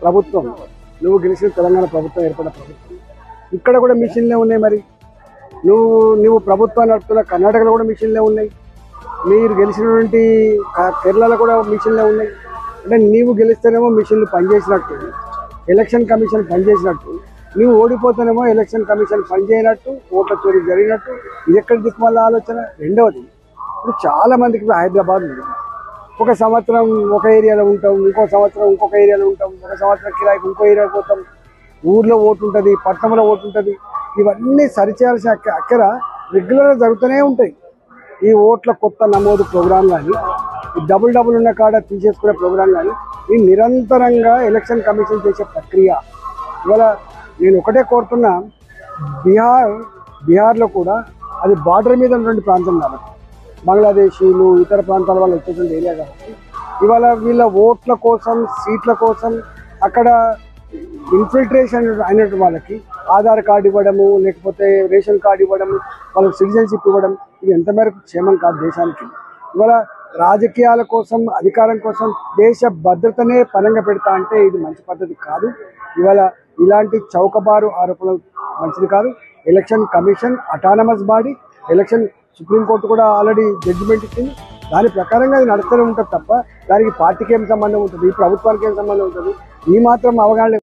ప్రభుత్వం, నువ్వు గెలిచిన తెలంగాణ ప్రభుత్వం ఏర్పడిన ప్రభుత్వం, ఇక్కడ కూడా మిషన్లే ఉన్నాయి. మరి నువ్వు ప్రభుత్వాన్ని నడుపుతున్న కర్ణాటకలో కూడా మిషన్లే ఉన్నాయి, మీరు గెలిచినటువంటి కేరళలో కూడా మిషన్లే ఉన్నాయి. అంటే నీవు గెలిస్తేనేమో మిషన్లు పనిచేసినట్టు, ఎలక్షన్ కమిషన్ పనిచేసినట్టు, నువ్వు ఓడిపోతేనేమో ఎలక్షన్ కమిషన్ పనిచేయనట్టు, ఓట్ల చోరీ జరిగినట్టు. ఇది ఎక్కడ దిక్కుమల్ల ఆలోచన? రెండవది, ఇప్పుడు చాలా మందికి హైదరాబాద్ ఉంది, ఒక సంవత్సరం ఒక ఏరియాలో ఉంటాం, ఇంకో సంవత్సరం ఇంకొక ఏరియాలో ఉంటాం, ఒక సంవత్సరం కిరాయికి ఇంకో ఏరియాకి పోతాం, ఊర్లో ఓటు ఉంటుంది, పట్టణంలో ఓటు ఉంటుంది. ఇవన్నీ సరిచేయాల్సిన అక్కర రెగ్యులర్గా జరుగుతూనే ఉంటాయి. ఈ ఓట్ల కొత్త నమోదు ప్రోగ్రాం కానీ, ఈ డబుల్ ఉన్న కాడ తీసేసుకునే ప్రోగ్రాం కానీ, ఈ నిరంతరంగా ఎలక్షన్ కమిషన్ చేసే ప్రక్రియ. ఇవాళ నేను ఒకటే కోరుతున్నా, బీహార్లో కూడా అది బార్డర్ మీద ఉన్నటువంటి ప్రాంతం కాబట్టి, బంగ్లాదేశీలు ఇతర ప్రాంతాల వాళ్ళు వచ్చేటువంటి ఏరియా కాబట్టి, ఇవాళ వీళ్ళ ఓట్ల కోసం, సీట్ల కోసం అక్కడ ఇన్ఫిల్ట్రేషన్ అయినటువంటి వాళ్ళకి ఆధార్ కార్డు ఇవ్వడము, లేకపోతే రేషన్ కార్డు ఇవ్వడము, వాళ్ళకి సిటిజన్షిప్ ఇవ్వడం, ఇది ఎంత మేరకు క్షేమం కాదు దేశానికి. ఇవాళ రాజకీయాల కోసం, అధికారం కోసం దేశ భద్రతనే పరంగా పెడతా అంటే ఇది మంచి పద్ధతి కాదు. ఇవాళ ఇలాంటి చౌకబారు ఆరోపణలు మంచిది కాదు. Election commission autonomous body, election supreme court కూడా ఆల్రెడీ జడ్జిమెంట్ ఇచ్చింది, దాని ప్రకారంగా అది నడుస్తూనే ఉంటుంది తప్ప దానికి పార్టీకి ఏం సంబంధం ఉంటుంది, ఈ ప్రభుత్వానికి ఏం సంబంధం ఉంటుంది? ఈ మాత్రం అవగాహన